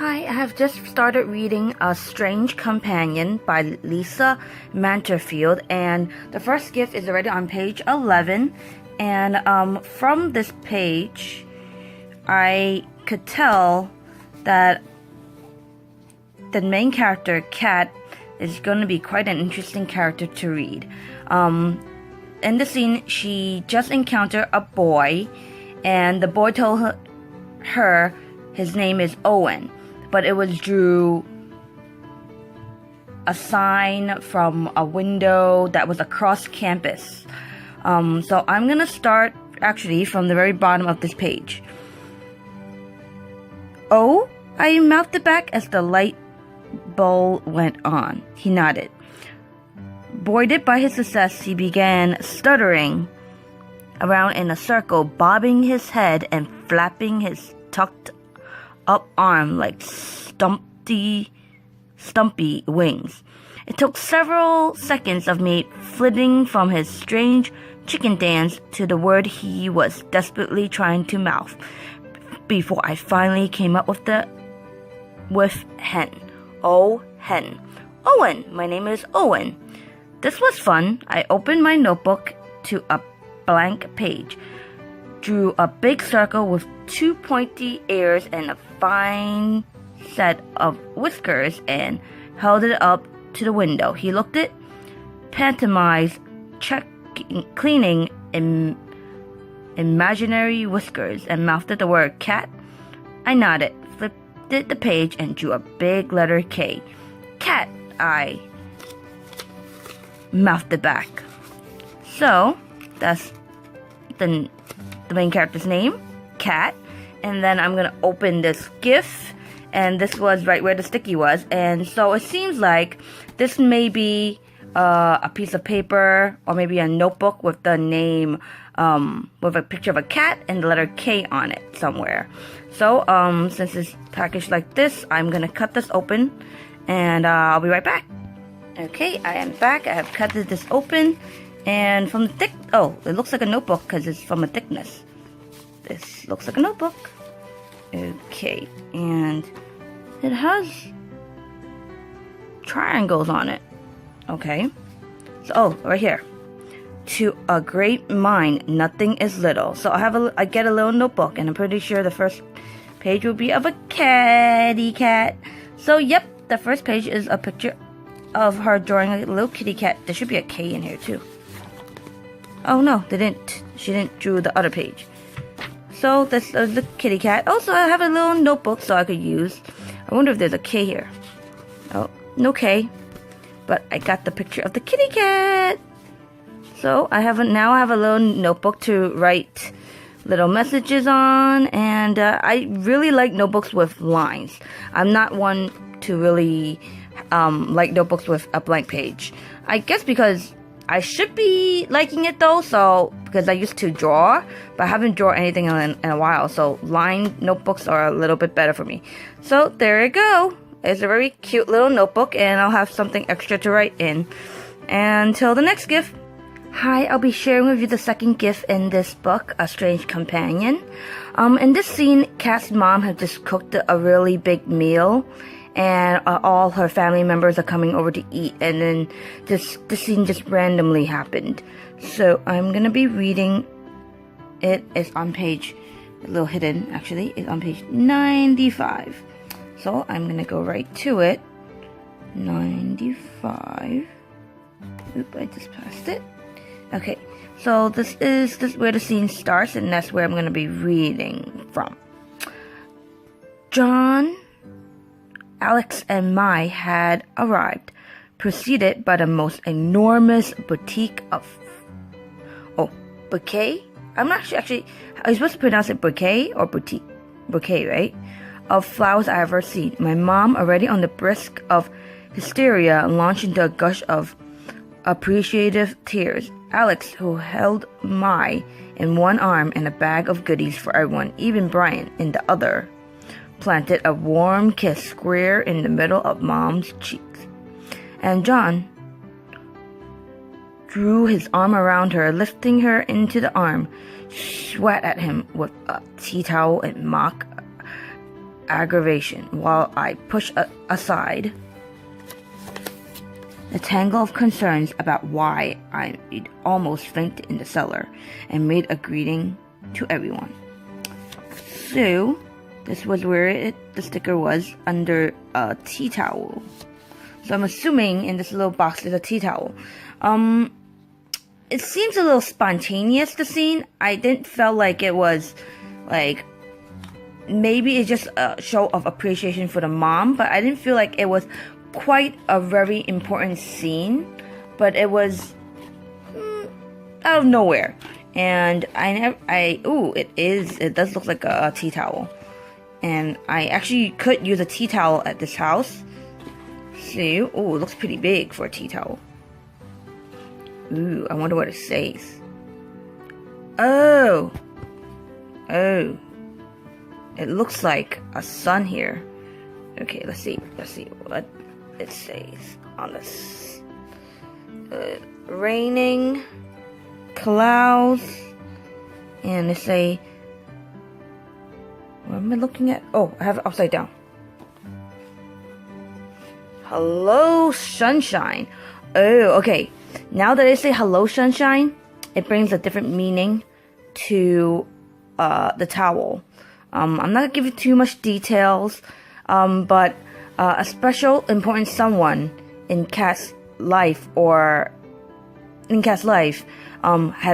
Hi, I have just started reading A Strange Companion by Lisa Manterfield, and the first gift is already on page 11. And from this page, I could tell that the main character, Kat, is going to be quite an interesting character to read. In the scene, she just encountered a boy, and the boy told her his name is Owen, but it was drew a sign from a window that was across campus. So I'm gonna start actually from the very bottom of this page. Oh, I mouthed back as the light bulb went on. He nodded. Buoyed by his success, he began stuttering around in a circle, bobbing his head and flapping his tucked up arm like stumpy wings. It took several seconds of me flitting from his strange chicken dance to the word he was desperately trying to mouth before I finally came up with hen. Oh, hen. Owen. My name is Owen. This was fun. I opened my notebook to a blank page, drew a big circle with two pointy ears and a fine set of whiskers, and held it up to the window. He looked it, pantomized, cleaning imaginary whiskers, and mouthed the word cat. I nodded, flipped the page, and drew a big letter K. Cat, I mouthed back. So, that's the main character's name, Cat. And then I'm gonna open this GIF, and this was right where the sticky was. And so it seems like this may be a piece of paper or maybe a notebook with the name, with a picture of a cat and the letter K on it somewhere. So since it's packaged like this, I'm gonna cut this open, and I'll be right back. Okay, I am back. I have cut this open, and from the it looks like a notebook because it's from a thickness. This looks like a notebook. Okay, and it has triangles on it. Okay, so right here. To a great mind, nothing is little. So I get a little notebook, and I'm pretty sure the first page will be of a kitty cat. So yep, the first page is a picture of her drawing a little kitty cat. There should be a K in here too. Oh no, they didn't. She didn't draw the other page. So this is the kitty cat. Also, I have a little notebook so I could use. I wonder if there's a K here. Oh, no K. But I got the picture of the kitty cat. So now I have a little notebook to write little messages on. And I really like notebooks with lines. I'm not one to really like notebooks with a blank page. I guess because I should be liking it though, because I used to draw, but I haven't drawn anything in a while, so lined notebooks are a little bit better for me. So there you go. It's a very cute little notebook, and I'll have something extra to write in. Until the next gift. Hi, I'll be sharing with you the second gift in this book, A Strange Companion. In this scene, Kat's mom had just cooked a really big meal, and all her family members are coming over to eat, and then this scene just randomly happened. So I'm gonna be reading it. It's on page, a little hidden actually, it's on page 95. So I'm gonna go right to it. 95. Oop, I just passed it. Okay, so this is where the scene starts, and that's where I'm gonna be reading from. John, Alex, and Mai had arrived, preceded by the most enormous bouquet, I'm not sure actually, are you supposed to pronounce it bouquet or boutique? Bouquet, right? Of flowers I ever seen. My mom, already on the brisk of hysteria, launched into a gush of appreciative tears. Alex, who held Mai in one arm and a bag of goodies for everyone, even Brian, in the other, planted a warm kiss square in the middle of Mom's cheeks. And John drew his arm around her, lifting her into the arm, sweat at him with a tea towel and mock aggravation while I push aside the tangle of concerns about why I almost fainted in the cellar and made a greeting to everyone. So, this was where the sticker was, under a tea towel. So I'm assuming in this little box is a tea towel. It seems a little spontaneous, the scene. I didn't feel like it was, like, maybe it's just a show of appreciation for the mom, but I didn't feel like it was quite a very important scene. But it was out of nowhere. And it does look like a tea towel. And I actually could use a tea towel at this house. See, it looks pretty big for a tea towel. Ooh, I wonder what it says. Oh, it looks like a sun here. Okay, let's see what it says on this. Raining, clouds, and they say, what am I looking at? Oh, I have it upside down. Hello, sunshine. Oh, okay. Now that I say hello, sunshine, it brings a different meaning to the towel. I'm not gonna give you too much details, but a special important someone in Kat's life had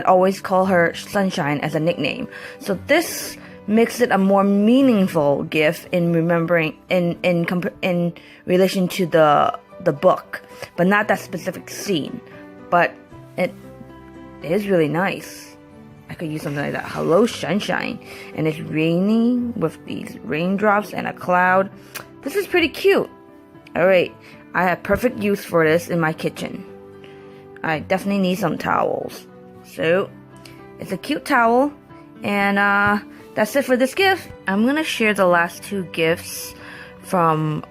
always called her Sunshine as a nickname. So this makes it a more meaningful gift in remembering in relation to the book, but not that specific scene. But it is really nice. I could use something like that. Hello, sunshine. And it's raining with these raindrops and a cloud. This is pretty cute. Alright, I have perfect use for this in my kitchen. I definitely need some towels. So, it's a cute towel. And that's it for this gift. I'm going to share the last two gifts from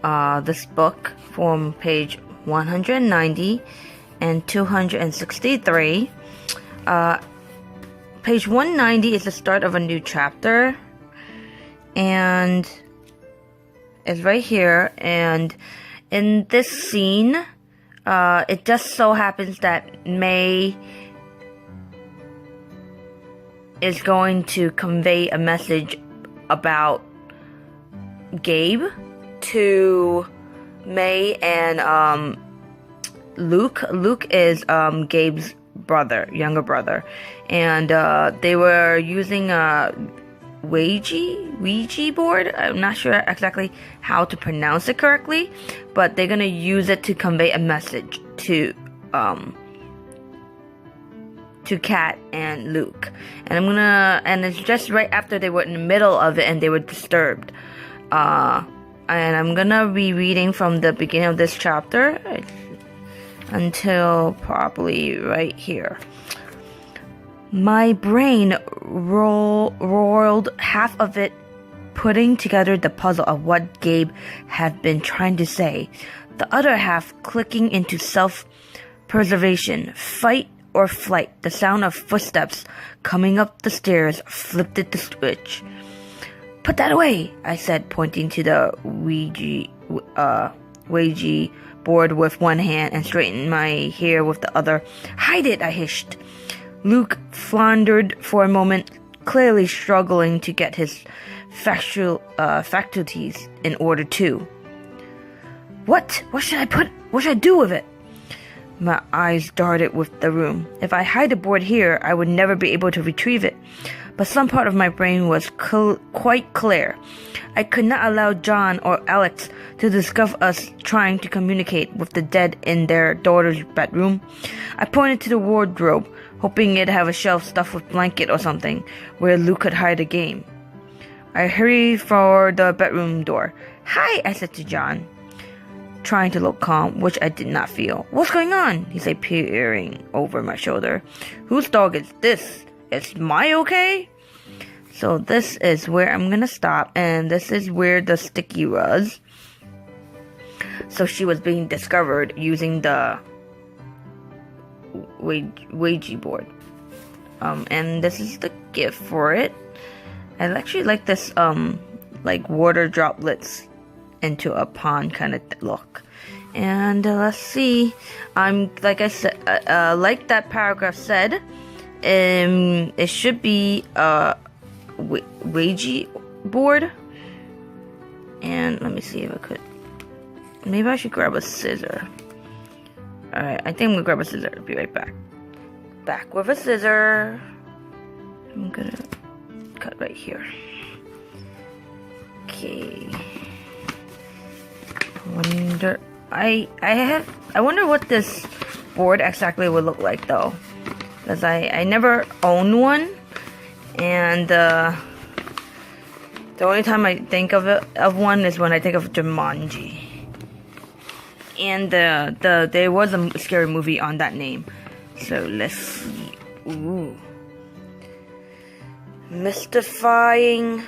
this book from page 190 and 263. Page 190 is the start of a new chapter, and it's right here. And in this scene, it just so happens that May is going to convey a message about Gabe to May and Luke. Luke is Gabe's younger brother, and they were using a Ouija board. I'm not sure exactly how to pronounce it correctly, but they're gonna use it to convey a message to Kat and Luke. And it's just right after they were in the middle of it and they were disturbed. And I'm gonna be reading from the beginning of this chapter until probably right here. My brain roiled, half of it putting together the puzzle of what Gabe had been trying to say, the other half clicking into self-preservation, fight or flight. The sound of footsteps coming up the stairs flipped the switch. Put that away, I said, pointing to the Ouija board with one hand and straightening my hair with the other. Hide it, I hissed. Luke floundered for a moment, clearly struggling to get his faculties in order too. What should I do with it? My eyes darted with the room. If I hide the board here, I would never be able to retrieve it. But some part of my brain was quite clear. I could not allow John or Alex to discover us trying to communicate with the dead in their daughter's bedroom. I pointed to the wardrobe, hoping it'd have a shelf stuffed with blanket or something, where Luke could hide a game. I hurried for the bedroom door. Hi, I said to John, trying to look calm, which I did not feel. What's going on? He said, peering over my shoulder. Whose dog is this? Is my okay? So this is where I'm gonna stop, and this is where the sticky was. So she was being discovered using the Ouija board. And this is the gift for it. I actually like this like water droplets into a pond kind of look. And let's see. Like I said, like that paragraph said, it should be a Ouija board. And let me see if I could. Maybe I should grab a scissor. Alright, I think I'm gonna grab a scissor. I'll be right back. Back with a scissor. I'm gonna cut right here. Okay. I wonder what this board exactly would look like though, because I never owned one, and the only time I think of one is when I think of Jumanji, and there was a scary movie on that name. So let's see. Ooh, mystifying.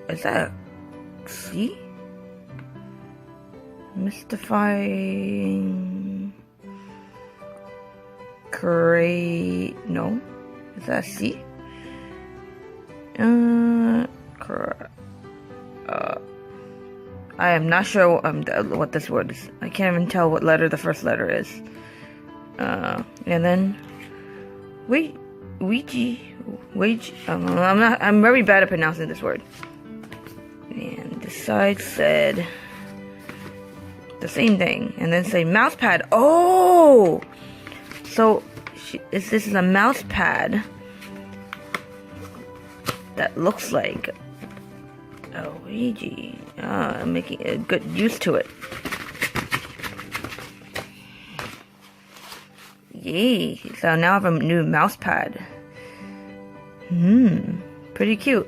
Is that a C? Mystifying. No. Is that a C? I am not sure what this word is. I can't even tell what letter the first letter is. And then Ouija. I'm very bad at pronouncing this word. And the side said the same thing, and then say mouse pad. Oh, so this is a mouse pad that looks like a Ouija. I'm making a good use to it. Yay! So now I have a new mouse pad. Pretty cute.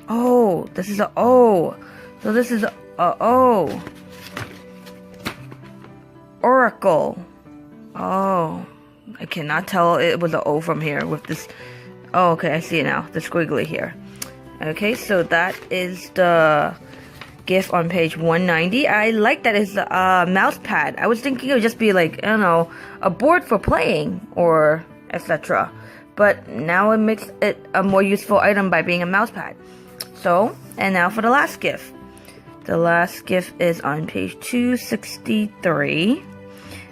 Oh, this is a O. So this is a O. Oracle. Oh, I cannot tell it was an O from here with this. Oh, okay, I see it now. The squiggly here. Okay, so that is the GIF on page 190. I like that it's a mouse pad. I was thinking it would just be like, I don't know, a board for playing or etc. But now it makes it a more useful item by being a mouse pad. So, and now for the last GIF. The last GIF is on page 263.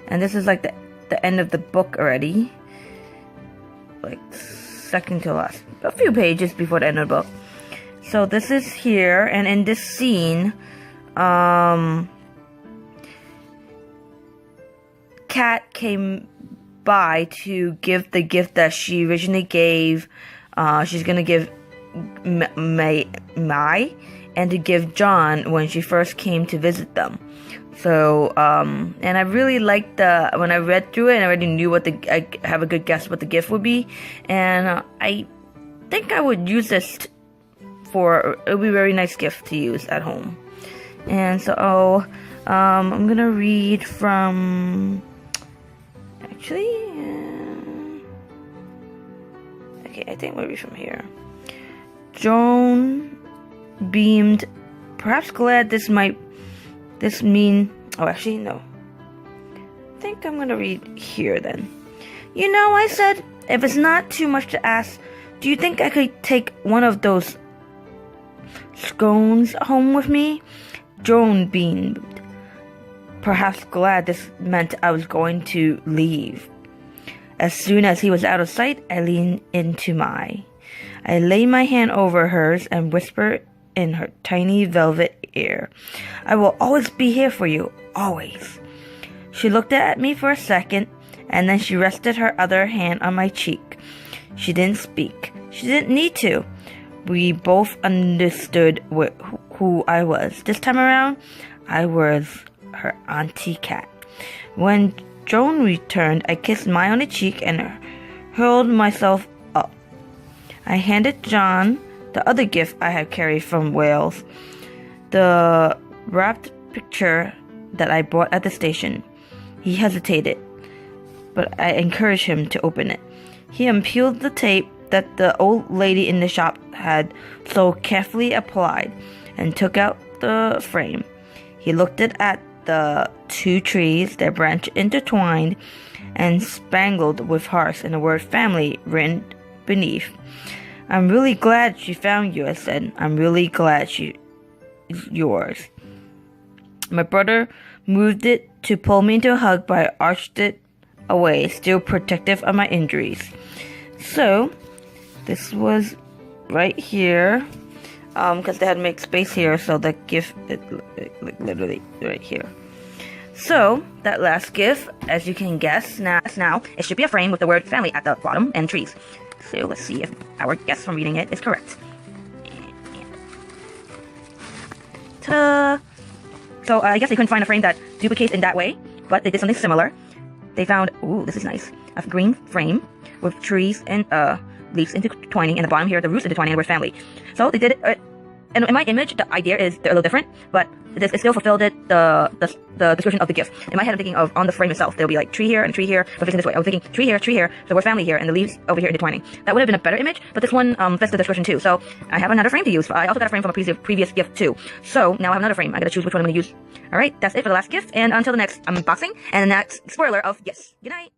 And this is like the end of the book already. Like second to last. A few pages before the end of the book. So this is here, and in this scene, Kat came by to give the gift that she originally gave. She's gonna give Mai and to give John when she first came to visit them. So, and I really liked when I read through it, and I already knew I have a good guess what the gift would be, and I think I would use this it would be a very nice gift to use at home. And so, I'm gonna read from, actually, okay, I think we'll read from here. Joan beamed, perhaps glad this mean, oh actually no. I think I'm gonna read here then. You know, I said, if it's not too much to ask, do you think I could take one of those scones home with me? Joan beamed, perhaps glad this meant I was going to leave. As soon as he was out of sight, I leaned into Mai. I laid my hand over hers and whispered in her tiny velvet ear, I will always be here for you, always. She looked at me for a second, and then she rested her other hand on my cheek. She didn't speak. She didn't need to. We both understood who I was. This time around, I was her Auntie Kat. When Joan returned, I kissed Mai on the cheek and hurled myself up. I handed John the other gift I had carried from Wales, the wrapped picture that I bought at the station. He hesitated, but I encouraged him to open it. He unpeeled the tape that the old lady in the shop had so carefully applied and took out the frame. He looked at the two trees, their branches intertwined, and spangled with hearts and the word family written beneath. I'm really glad she found you, I said. I'm really glad she is yours. My brother moved it to pull me into a hug, but I arched it away, still protective of my injuries. So, this was right here, because they had to make space here, so the gift is literally right here. So, that last gift, as you can guess now, it should be a frame with the word family at the bottom and trees. So, let's see if our guess from reading it is correct. Ta-da! So, I guess they couldn't find a frame that duplicates in that way, but they did something similar. They found, ooh, this is nice, a green frame with trees and leaves intertwining, and the bottom here, the roots intertwining, and the word family. So, they did it, and in my image, the idea is a little different, but it still fulfilled the description of the gift. In my head, I'm thinking of on the frame itself, there'll be like tree here and tree here. So facing this way, I was thinking tree here, so we're family here, and the leaves over here intertwining. That would have been a better image, but this one fits the description too. So I have another frame to use. I also got a frame from a previous gift too. So now I have another frame. I gotta choose which one I'm gonna use. All right, that's it for the last gift, and until the next unboxing and the next spoiler of yes. Good night.